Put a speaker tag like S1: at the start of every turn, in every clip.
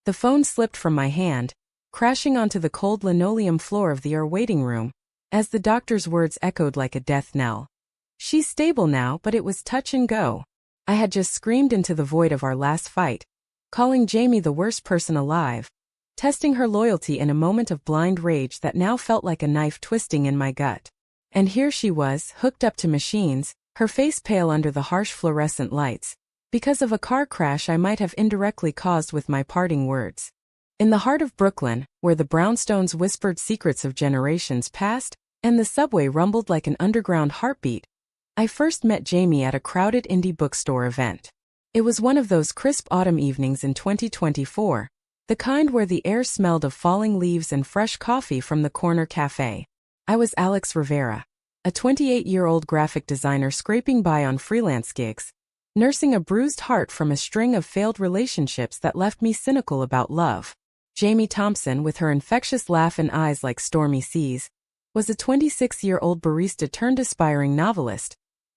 S1: The phone slipped from my hand, crashing onto the cold linoleum floor of the waiting room, as the doctor's words echoed like a death knell. She's stable now, but it was touch and go. I had just screamed into the void of our last fight, calling Jamie the worst person alive, testing her loyalty in a moment of blind rage that now felt like a knife twisting in my gut. And here she was, hooked up to machines, her face pale under the harsh fluorescent lights, because of a car crash I might have indirectly caused with my parting words. In the heart of Brooklyn, where the brownstones whispered secrets of generations past, and the subway rumbled like an underground heartbeat, I first met Jamie at a crowded indie bookstore event. It was one of those crisp autumn evenings in 2024, the kind where the air smelled of falling leaves and fresh coffee from the corner cafe. I was Alex Rivera, a 28-year-old graphic designer scraping by on freelance gigs, nursing a bruised heart from a string of failed relationships that left me cynical about love. Jamie Thompson, with her infectious laugh and eyes like stormy seas, was a 26-year-old barista turned aspiring novelist,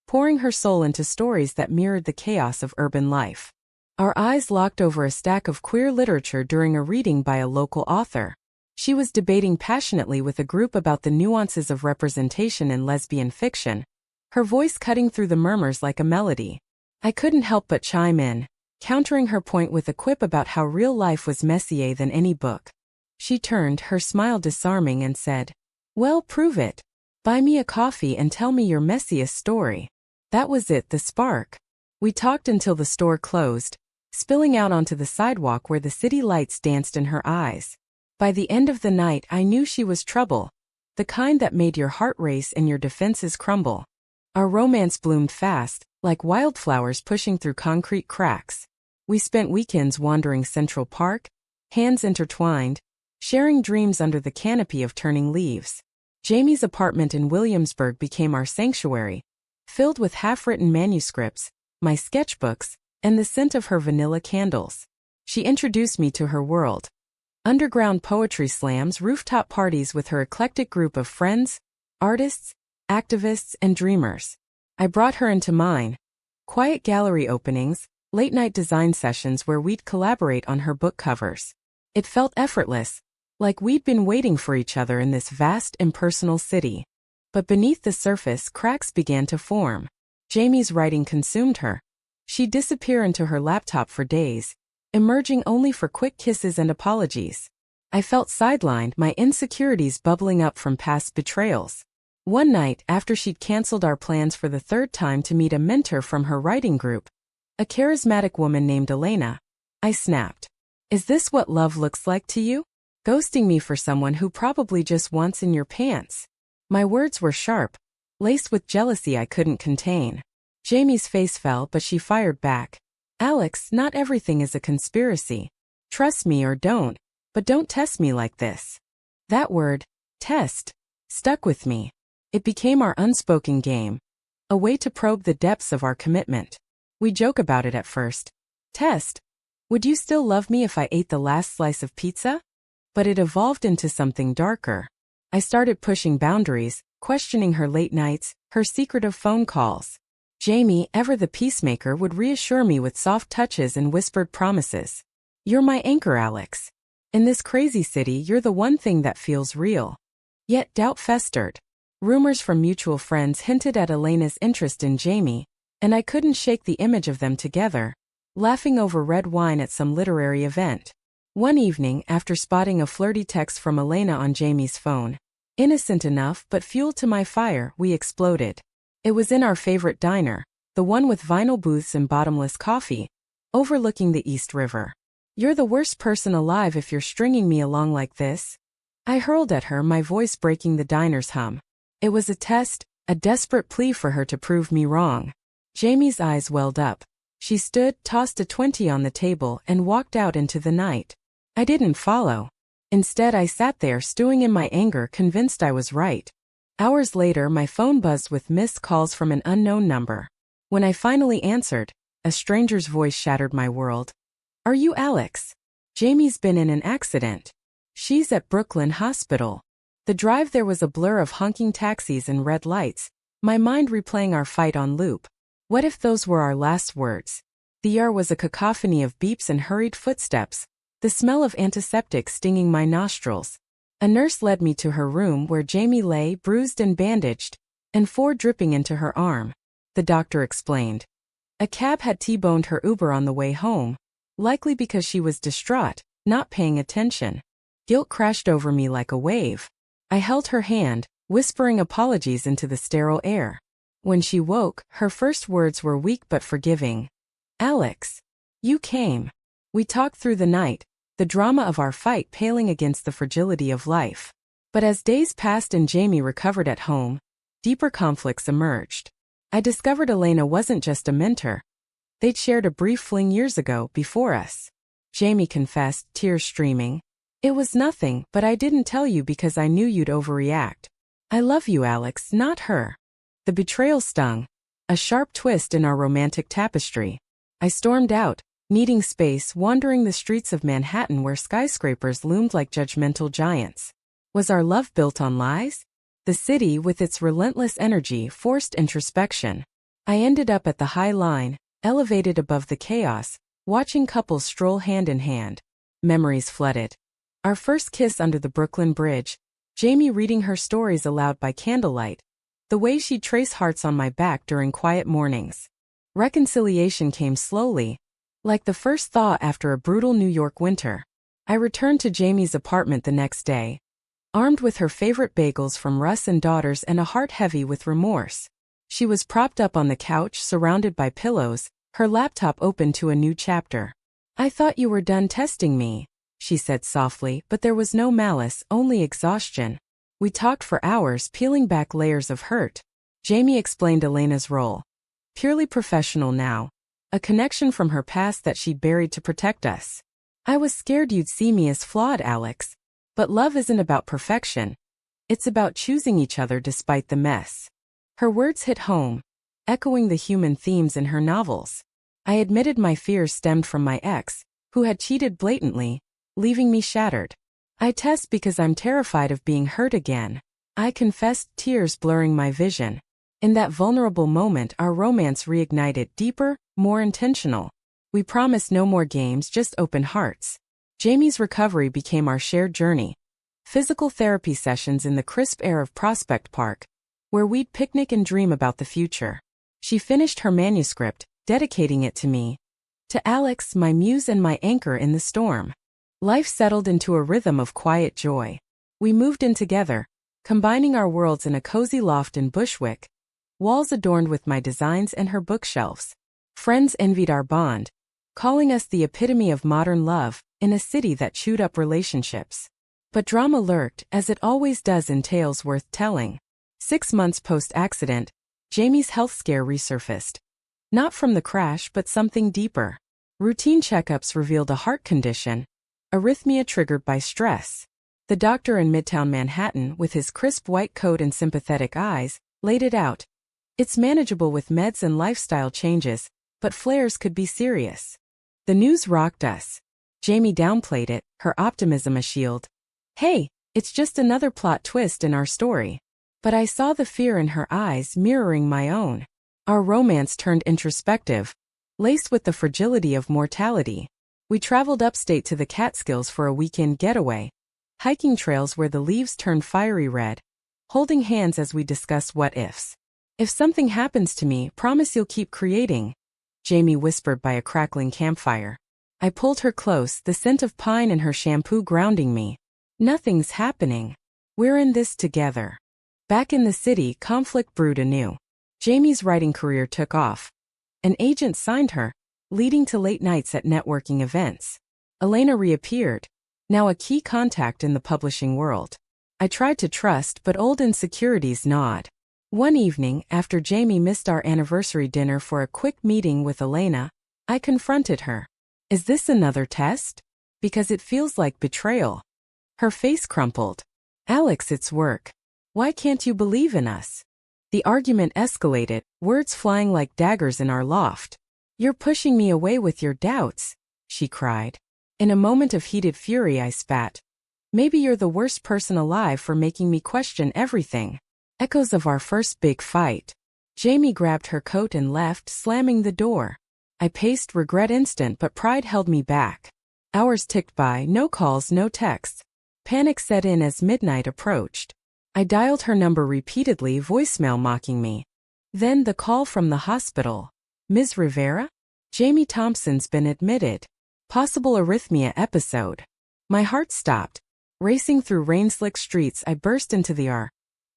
S1: pouring her soul into stories that mirrored the chaos of urban life. Our eyes locked over a stack of queer literature during a reading by a local author. She was debating passionately with a group about the nuances of representation in lesbian fiction, her voice cutting through the murmurs like a melody. I couldn't help but chime in, countering her point with a quip about how real life was messier than any book. She turned, her smile disarming, and said, "Well, prove it. Buy me a coffee and tell me your messiest story." That was it, the spark. We talked until the store closed, spilling out onto the sidewalk where the city lights danced in her eyes. By the end of the night, I knew she was trouble, the kind that made your heart race and your defenses crumble. Our romance bloomed fast, like wildflowers pushing through concrete cracks. We spent weekends wandering Central Park, hands intertwined, sharing dreams under the canopy of turning leaves. Jamie's apartment in Williamsburg became our sanctuary, filled with half-written manuscripts, my sketchbooks, and the scent of her vanilla candles. She introduced me to her world. Underground poetry slams, rooftop parties with her eclectic group of friends, artists, activists, and dreamers. I brought her into mine. Quiet gallery openings, late-night design sessions where we'd collaborate on her book covers. It felt effortless, like we'd been waiting for each other in this vast, impersonal city. But beneath the surface, cracks began to form. Jamie's writing consumed her. She'd disappear into her laptop for days, emerging only for quick kisses and apologies. I felt sidelined, my insecurities bubbling up from past betrayals. One night, after she'd canceled our plans for the third time to meet a mentor from her writing group, a charismatic woman named Elena, I snapped. "Is this what love looks like to you? Ghosting me for someone who probably just wants in your pants?" My words were sharp, laced with jealousy I couldn't contain. Jamie's face fell, but she fired back. "Alex, not everything is a conspiracy. Trust me or don't, but don't test me like this." That word, test, stuck with me. It became our unspoken game, a way to probe the depths of our commitment. We joke about it at first. Test, would you still love me if I ate the last slice of pizza? But it evolved into something darker. I started pushing boundaries, questioning her late nights, her secretive phone calls. Jamie, ever the peacemaker, would reassure me with soft touches and whispered promises. "You're my anchor, Alex. In this crazy city, you're the one thing that feels real." Yet doubt festered. Rumors from mutual friends hinted at Elena's interest in Jamie, and I couldn't shake the image of them together, laughing over red wine at some literary event. One evening, after spotting a flirty text from Elena on Jamie's phone, innocent enough but fuel to my fire, we exploded. It was in our favorite diner, the one with vinyl booths and bottomless coffee, overlooking the East River. "You're the worst person alive if you're stringing me along like this," I hurled at her, my voice breaking the diner's hum. It was a test, a desperate plea for her to prove me wrong. Jamie's eyes welled up. She stood, tossed a 20 on the table, and walked out into the night. I didn't follow. Instead, I sat there, stewing in my anger, convinced I was right. Hours later, my phone buzzed with missed calls from an unknown number. When I finally answered, a stranger's voice shattered my world. "Are you Alex? Jamie's been in an accident. She's at Brooklyn Hospital." The drive there was a blur of honking taxis and red lights, my mind replaying our fight on loop. What if those were our last words? The air was a cacophony of beeps and hurried footsteps, the smell of antiseptic stinging my nostrils. A nurse led me to her room where Jamie lay, bruised and bandaged, and Ford dripping into her arm. The doctor explained. A cab had T-boned her Uber on the way home, likely because she was distraught, not paying attention. Guilt crashed over me like a wave. I held her hand, whispering apologies into the sterile air. When she woke, her first words were weak but forgiving. "Alex, you came. We talked through the night, the drama of our fight paling against the fragility of life." But as days passed and Jamie recovered at home, deeper conflicts emerged. I discovered Elena wasn't just a mentor. They'd shared a brief fling years ago before us. Jamie confessed, tears streaming. "It was nothing, but I didn't tell you because I knew you'd overreact. I love you, Alex, not her." The betrayal stung, a sharp twist in our romantic tapestry. I stormed out, needing space, wandering the streets of Manhattan where skyscrapers loomed like judgmental giants. Was our love built on lies? The city, with its relentless energy, forced introspection. I ended up at the High Line, elevated above the chaos, watching couples stroll hand in hand. Memories flooded. Our first kiss under the Brooklyn Bridge, Jamie reading her stories aloud by candlelight, the way she'd trace hearts on my back during quiet mornings. Reconciliation came slowly, like the first thaw after a brutal New York winter. I returned to Jamie's apartment the next day, armed with her favorite bagels from Russ and Daughters and a heart heavy with remorse. She was propped up on the couch, surrounded by pillows, her laptop open to a new chapter. "I thought you were done testing me," she said softly, but there was no malice, only exhaustion. We talked for hours, peeling back layers of hurt. Jamie explained Elena's role. Purely professional now. A connection from her past that she'd buried to protect us. "I was scared you'd see me as flawed, Alex. But love isn't about perfection. It's about choosing each other despite the mess." Her words hit home, echoing the human themes in her novels. I admitted my fears stemmed from my ex, who had cheated blatantly, leaving me shattered. "I test because I'm terrified of being hurt again," I confessed, tears blurring my vision. In that vulnerable moment, our romance reignited, deeper, more intentional. We promised no more games, just open hearts. Jamie's recovery became our shared journey. Physical therapy sessions in the crisp air of Prospect Park, where we'd picnic and dream about the future. She finished her manuscript, dedicating it to me. To Alex, my muse and my anchor in the storm. Life settled into a rhythm of quiet joy. We moved in together, combining our worlds in a cozy loft in Bushwick, walls adorned with my designs and her bookshelves. Friends envied our bond, calling us the epitome of modern love, in a city that chewed up relationships. But drama lurked, as it always does in tales worth telling. 6 months post-accident, Jamie's health scare resurfaced. Not from the crash, but something deeper. Routine checkups revealed a heart condition, arrhythmia triggered by stress. The doctor in Midtown Manhattan, with his crisp white coat and sympathetic eyes, laid it out. "It's manageable with meds and lifestyle changes, but flares could be serious." The news rocked us. Jamie downplayed it, her optimism a shield. "Hey, it's just another plot twist in our story." But I saw the fear in her eyes, mirroring my own. Our romance turned introspective, laced with the fragility of mortality. We traveled upstate to the Catskills for a weekend getaway, hiking trails where the leaves turned fiery red, holding hands as we discussed what-ifs. "If something happens to me, promise you'll keep creating," Jamie whispered by a crackling campfire. I pulled her close, the scent of pine in her shampoo grounding me. "Nothing's happening. We're in this together." Back in the city, conflict brewed anew. Jamie's writing career took off. An agent signed her, leading to late nights at networking events. Elena reappeared, now a key contact in the publishing world. I tried to trust, but old insecurities gnawed. One evening, after Jamie missed our anniversary dinner for a quick meeting with Elena, I confronted her. "Is this another test? Because it feels like betrayal." Her face crumpled. "Alex, it's work. Why can't you believe in us?" The argument escalated, words flying like daggers in our loft. "You're pushing me away with your doubts," she cried. In a moment of heated fury, I spat. "Maybe you're the worst person alive for making me question everything." Echoes of our first big fight. Jamie grabbed her coat and left, slamming the door. I paced, regret instant, but pride held me back. Hours ticked by, no calls, no texts. Panic set in as midnight approached. I dialed her number repeatedly, voicemail mocking me. Then the call from the hospital. Ms. Rivera? Jamie Thompson's been admitted. Possible arrhythmia episode. My heart stopped. Racing through rain-slick streets, I burst into the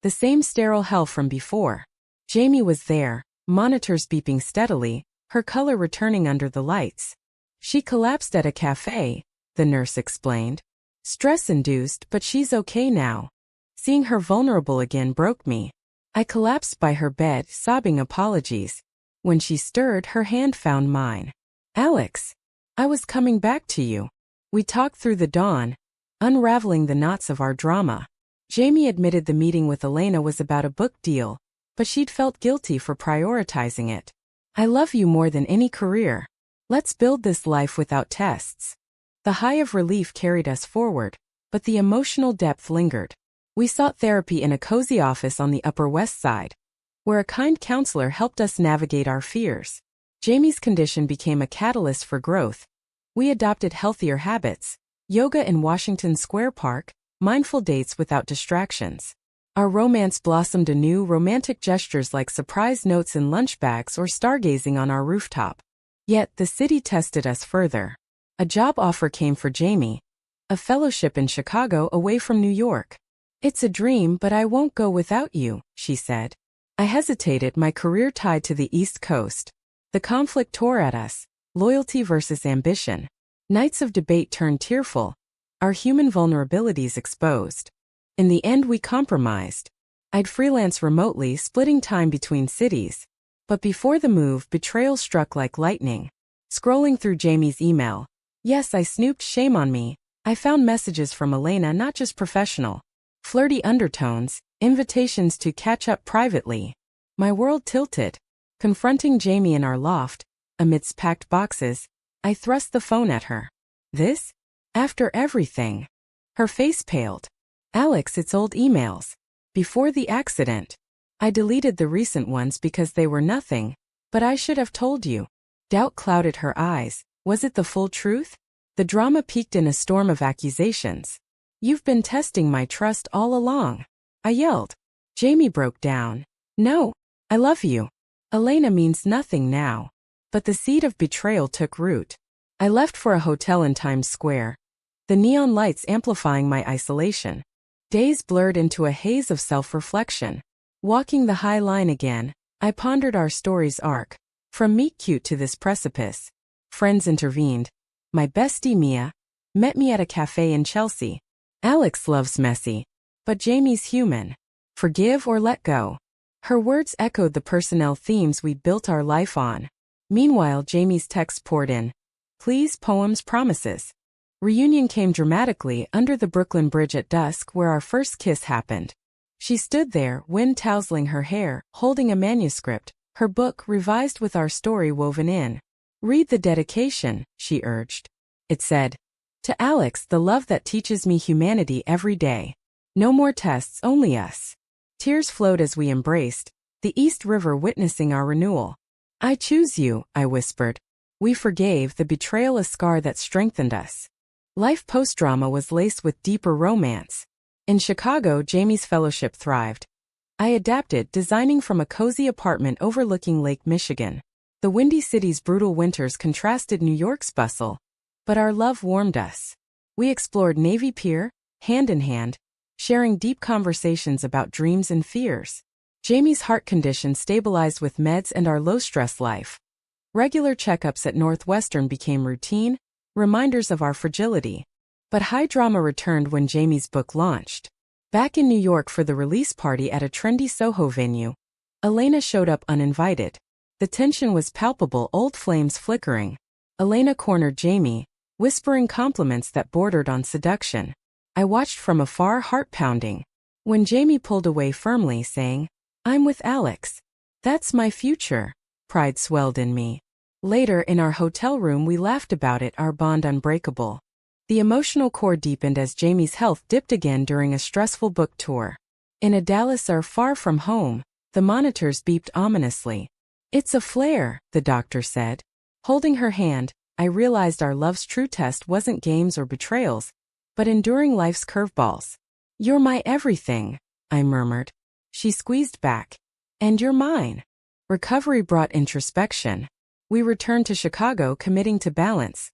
S1: same sterile hell from before. Jamie was there, monitors beeping steadily, her color returning under the lights. She collapsed at a cafe, the nurse explained. Stress-induced, but she's okay now. Seeing her vulnerable again broke me. I collapsed by her bed, sobbing apologies. When she stirred, her hand found mine. Alex, I was coming back to you. We talked through the dawn, unraveling the knots of our drama. Jamie admitted the meeting with Elena was about a book deal, but she'd felt guilty for prioritizing it. I love you more than any career. Let's build this life without tests. The high of relief carried us forward, but the emotional depth lingered. We sought therapy in a cozy office on the Upper West Side, where a kind counselor helped us navigate our fears. Jamie's condition became a catalyst for growth. We adopted healthier habits, yoga in Washington Square Park, mindful dates without distractions. Our romance blossomed anew, romantic gestures like surprise notes in lunch bags or stargazing on our rooftop. Yet the city tested us further. A job offer came for Jamie, a fellowship in Chicago away from New York. It's a dream, but I won't go without you, she said. I hesitated, my career tied to the East Coast. The conflict tore at us, loyalty versus ambition. Nights of debate turned tearful, our human vulnerabilities exposed. In the end, we compromised. I'd freelance remotely, splitting time between cities. But before the move, betrayal struck like lightning. Scrolling through Jamie's email. Yes, I snooped, shame on me. I found messages from Elena, not just professional. Flirty undertones, invitations to catch up privately. My world tilted. Confronting Jamie in our loft, amidst packed boxes, I thrust the phone at her. This? After everything. Her face paled. Alex, it's old emails. Before the accident. I deleted the recent ones because they were nothing, but I should have told you. Doubt clouded her eyes. Was it the full truth? The drama peaked in a storm of accusations. You've been testing my trust all along. I yelled. Jamie broke down. No, I love you. Elena means nothing now. But the seed of betrayal took root. I left for a hotel in Times Square, the neon lights amplifying my isolation. Days blurred into a haze of self-reflection. Walking the high line again, I pondered our story's arc. From meet-cute to this precipice. Friends intervened. My bestie Mia met me at a cafe in Chelsea. Alex loves messy, but Jamie's human. Forgive or let go. Her words echoed the personnel themes we'd built our life on. Meanwhile, Jamie's texts poured in. Please, poems, promises. Reunion came dramatically under the Brooklyn Bridge at dusk where our first kiss happened. She stood there, wind tousling her hair, holding a manuscript, her book revised with our story woven in. Read the dedication, she urged. It said, to Alex, the love that teaches me humanity every day. No more tests, only us. Tears flowed as we embraced, the East River witnessing our renewal. I choose you, I whispered. We forgave, the betrayal a scar that strengthened us. Life post-drama was laced with deeper romance. In Chicago, Jamie's fellowship thrived. I adapted, designing from a cozy apartment overlooking Lake Michigan. The Windy City's brutal winters contrasted New York's bustle, but our love warmed us. We explored Navy Pier, hand in hand, sharing deep conversations about dreams and fears. Jamie's heart condition stabilized with meds and our low-stress life. Regular checkups at Northwestern became routine, reminders of our fragility. But high drama returned when Jamie's book launched. Back in New York for the release party at a trendy Soho venue, Elena showed up uninvited. The tension was palpable, old flames flickering. Elena cornered Jamie, whispering compliments that bordered on seduction. I watched from afar, heart pounding. When Jamie pulled away firmly, saying, I'm with Alex. That's my future. Pride swelled in me. Later, in our hotel room, we laughed about it, our bond unbreakable. The emotional core deepened as Jamie's health dipped again during a stressful book tour. In a Dallas far from home, the monitors beeped ominously. It's a flare, the doctor said. Holding her hand, I realized our love's true test wasn't games or betrayals, but enduring life's curveballs. "You're my everything," I murmured. She squeezed back. "And you're mine." Recovery brought introspection. We returned to Chicago, committing to balance.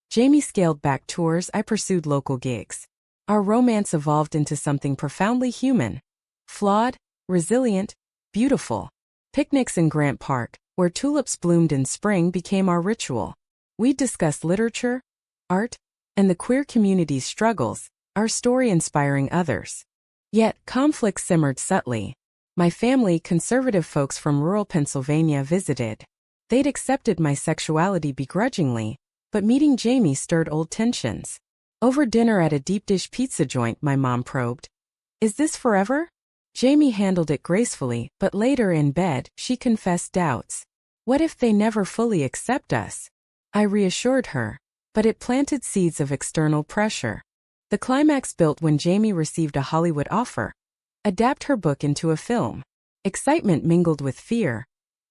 S1: Jamie scaled back tours, I pursued local gigs. Our romance evolved into something profoundly human. Flawed, resilient, beautiful. Picnics in Grant Park, where tulips bloomed in spring, became our ritual. We discussed literature, art, and the queer community's struggles, our story inspiring others. Yet, conflict simmered subtly. My family, conservative folks from rural Pennsylvania, visited. They'd accepted my sexuality begrudgingly, but meeting Jamie stirred old tensions. Over dinner at a deep-dish pizza joint, my mom probed, "Is this forever?" Jamie handled it gracefully, but later in bed, she confessed doubts. "What if they never fully accept us?" I reassured her, but it planted seeds of external pressure. The climax built when Jamie received a Hollywood offer. Adapt her book into a film. Excitement mingled with fear.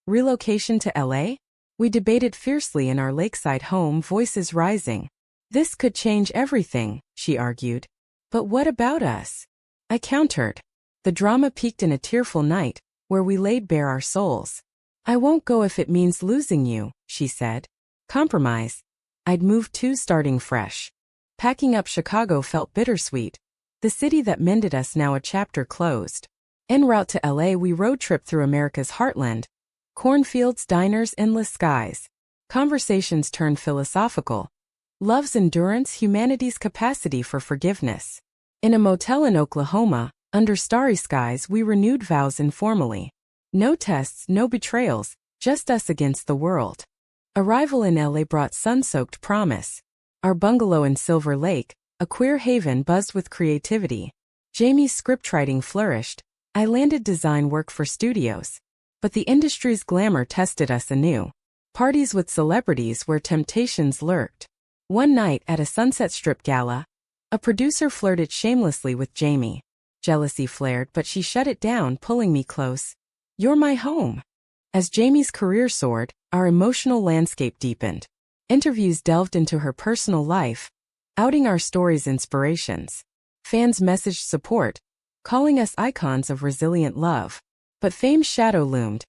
S1: Relocation to LA? We debated fiercely in our lakeside home, voices rising. "This could change everything," she argued. "But what about us?" I countered. The drama peaked in a tearful night, where we laid bare our souls. "I won't go if it means losing you," she said. Compromise. I'd moved too, starting fresh. Packing up Chicago felt bittersweet. The city that mended us, now a chapter closed. En route to LA, we road tripped through America's heartland. Cornfields, diners, endless skies. Conversations turned philosophical. Love's endurance, humanity's capacity for forgiveness. In a motel in Oklahoma, under starry skies, we renewed vows informally. No tests, no betrayals, just us against the world. Arrival in LA brought sun-soaked promise. Our bungalow in Silver Lake, a queer haven, buzzed with creativity. Jamie's scriptwriting flourished. I landed design work for studios. But the industry's glamour tested us anew. Parties with celebrities where temptations lurked. One night at a Sunset Strip gala, a producer flirted shamelessly with Jamie. Jealousy flared, but she shut it down, pulling me close. "You're my home." As Jamie's career soared, our emotional landscape deepened. Interviews delved into her personal life, outing our stories' inspirations. Fans messaged support, calling us icons of resilient love. But fame's shadow loomed.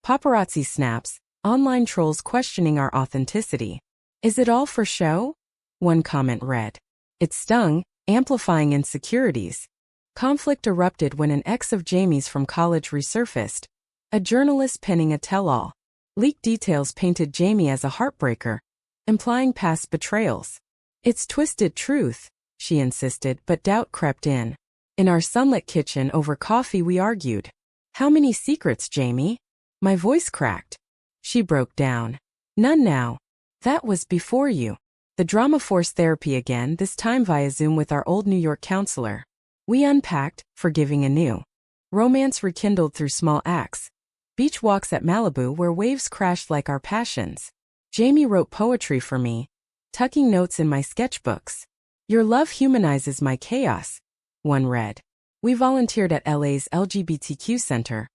S1: Paparazzi snaps, online trolls questioning our authenticity. "Is it all for show?" one comment read. It stung, amplifying insecurities. Conflict erupted when an ex of Jamie's from college resurfaced. A journalist penning a tell-all. Leaked details painted Jamie as a heartbreaker, implying past betrayals. "It's twisted truth," she insisted, but doubt crept in. In our sunlit kitchen over coffee we argued. "How many secrets, Jamie?" My voice cracked. She broke down. "None now. That was before you." The drama forced therapy again, this time via Zoom with our old New York counselor. We unpacked, forgiving anew. Romance rekindled through small acts. Beach walks at Malibu where waves crashed like our passions. Jamie wrote poetry for me, tucking notes in my sketchbooks. "Your love humanizes my chaos," one read. We volunteered at LA's LGBTQ Center.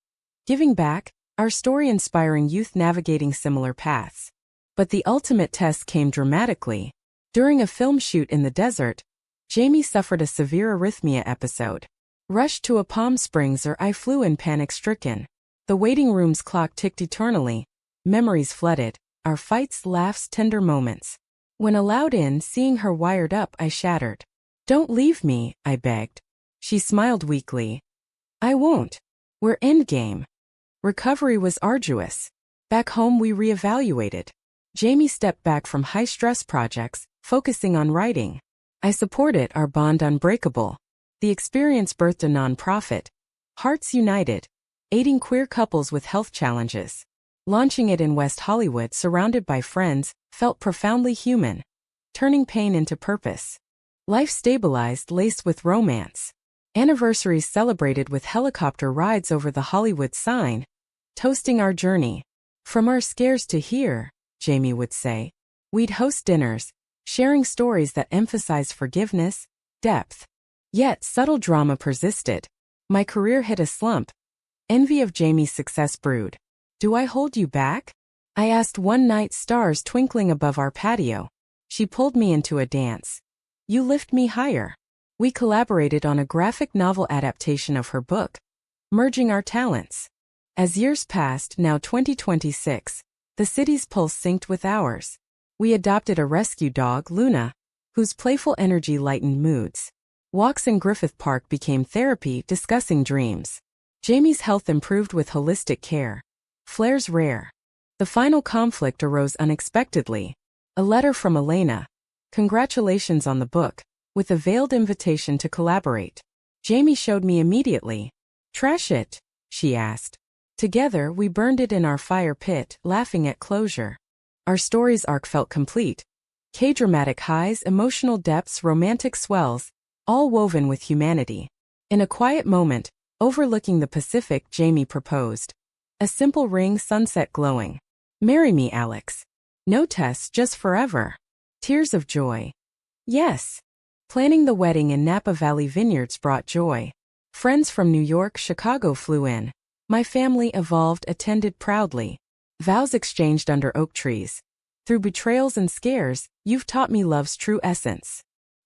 S1: Giving back, our story inspiring youth navigating similar paths. But the ultimate test came dramatically. During a film shoot in the desert, Jamie suffered a severe arrhythmia episode. Rushed to a Palm Springs or I flew in panic-stricken. The waiting room's clock ticked eternally. Memories flooded, our fights, laughs, tender moments. When allowed in, seeing her wired up, I shattered. "Don't leave me," I begged. She smiled weakly. "I won't. We're endgame." Recovery was arduous. Back home we reevaluated. Jamie stepped back from high-stress projects, focusing on writing. I supported, our bond unbreakable. The experience birthed a nonprofit, Hearts United, aiding queer couples with health challenges. Launching it in West Hollywood, surrounded by friends, felt profoundly human. Turning pain into purpose. Life stabilized, laced with romance. Anniversaries celebrated with helicopter rides over the Hollywood sign, toasting our journey. From our scares to here, Jamie would say. We'd host dinners, sharing stories that emphasized forgiveness, depth. Yet subtle drama persisted. My career hit a slump. Envy of Jamie's success brewed. "Do I hold you back?" I asked one night, stars twinkling above our patio. She pulled me into a dance. You lift me higher. We collaborated on a graphic novel adaptation of her book, merging our talents. As years passed, now 2026, the city's pulse synced with ours. We adopted a rescue dog, Luna, whose playful energy lightened moods. Walks in Griffith Park became therapy, discussing dreams. Jamie's health improved with holistic care. Flares rare. The final conflict arose unexpectedly. A letter from Elena. Congratulations on the book, with a veiled invitation to collaborate. Jamie showed me immediately. Trash it? She asked. Together, we burned it in our fire pit, laughing at closure. Our story's arc felt complete. K-dramatic highs, emotional depths, romantic swells, all woven with humanity. In a quiet moment, overlooking the Pacific, Jamie proposed. A simple ring, sunset glowing. Marry me, Alex. No tests, just forever. Tears of joy. Yes. Planning the wedding in Napa Valley Vineyards brought joy. Friends from New York, Chicago flew in. My family evolved, attended proudly. Vows exchanged under oak trees. Through betrayals and scares, you've taught me love's true essence.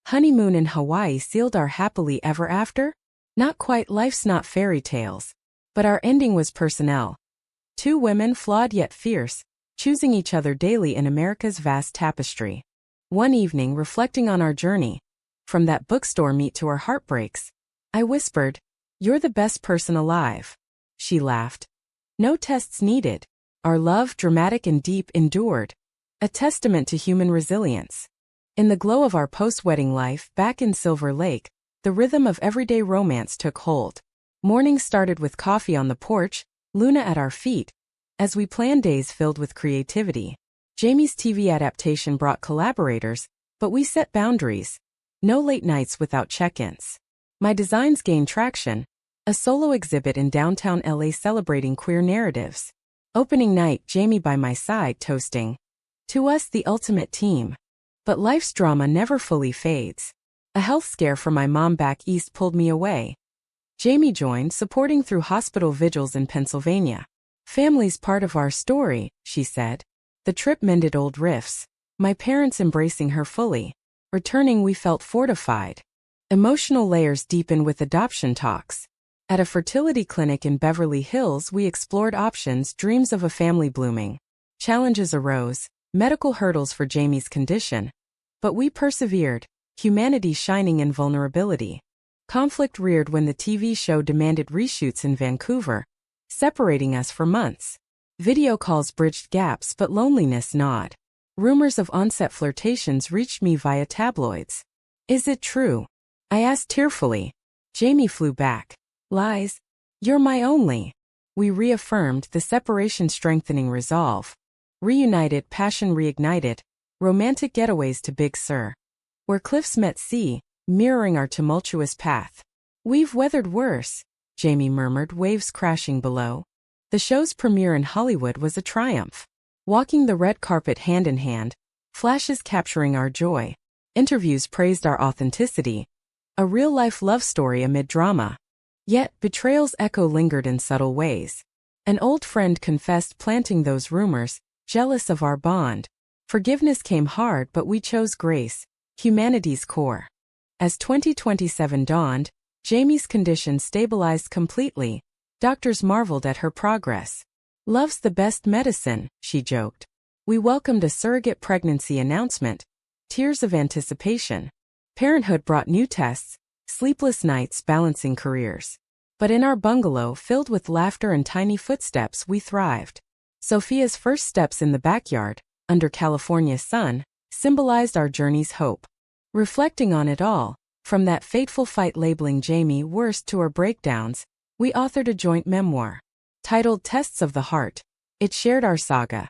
S1: Honeymoon in Hawaii sealed our happily ever after? Not quite, life's not fairy tales. But our ending was personnel. Two women, flawed yet fierce, choosing each other daily in America's vast tapestry. One evening, reflecting on our journey, from that bookstore meet to our heartbreaks, I whispered, "You're the best person alive." She laughed. No tests needed. Our love, dramatic and deep, endured. A testament to human resilience. In the glow of our post-wedding life, back in Silver Lake, the rhythm of everyday romance took hold. Mornings started with coffee on the porch, Luna at our feet, as we planned days filled with creativity. Jamie's TV adaptation brought collaborators, but we set boundaries. No late nights without check-ins. My designs gained traction. A solo exhibit in downtown LA celebrating queer narratives. Opening night, Jamie by my side toasting. To us, the ultimate team. But life's drama never fully fades. A health scare from my mom back east pulled me away. Jamie joined, supporting through hospital vigils in Pennsylvania. Family's part of our story, she said. The trip mended old rifts. My parents embracing her fully. Returning, we felt fortified. Emotional layers deepened with adoption talks. At a fertility clinic in Beverly Hills, we explored options, dreams of a family blooming. Challenges arose, medical hurdles for Jamie's condition. But we persevered, humanity shining in vulnerability. Conflict reared when the TV show demanded reshoots in Vancouver, separating us for months. Video calls bridged gaps, but loneliness gnawed. Rumors of on-set flirtations reached me via tabloids. Is it true? I asked tearfully. Jamie flew back. Lies. You're my only. We reaffirmed, the separation strengthening resolve. Reunited, passion reignited, romantic getaways to Big Sur. Where cliffs met sea, mirroring our tumultuous path. We've weathered worse, Jamie murmured, waves crashing below. The show's premiere in Hollywood was a triumph. Walking the red carpet hand in hand, flashes capturing our joy. Interviews praised our authenticity. A real-life love story amid drama. Yet, betrayal's echo lingered in subtle ways. An old friend confessed, planting those rumors, jealous of our bond. Forgiveness came hard, but we chose grace, humanity's core. As 2027 dawned, Jamie's condition stabilized completely. Doctors marveled at her progress. Love's the best medicine, she joked. We welcomed a surrogate pregnancy announcement. Tears of anticipation. Parenthood brought new tests, sleepless nights balancing careers. But in our bungalow filled with laughter and tiny footsteps, we thrived. Sophia's first steps in the backyard, under California's sun, symbolized our journey's hope. Reflecting on it all, from that fateful fight labeling Jamie worst to her breakdowns, we authored a joint memoir. Titled Tests of the Heart. It shared our saga.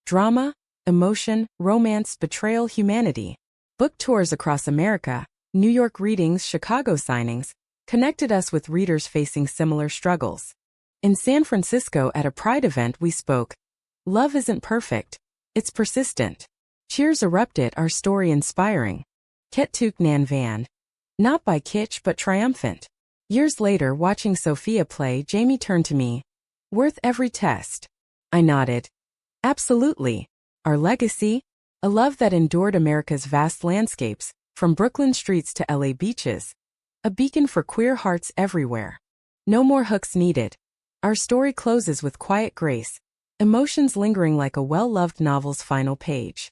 S1: Drama, emotion, romance, betrayal, humanity. Book tours across America, New York readings, Chicago signings, connected us with readers facing similar struggles. In San Francisco at a Pride event we spoke. Love isn't perfect. It's persistent. Cheers erupted, our story inspiring. Ketuk Nan Van. Not by kitsch but triumphant. Years later, watching Sophia play, Jamie turned to me. Worth every test. I nodded. Absolutely. Our legacy? A love that endured America's vast landscapes, from Brooklyn streets to LA beaches. A beacon for queer hearts everywhere. No more hooks needed. Our story closes with quiet grace, emotions lingering like a well-loved novel's final page.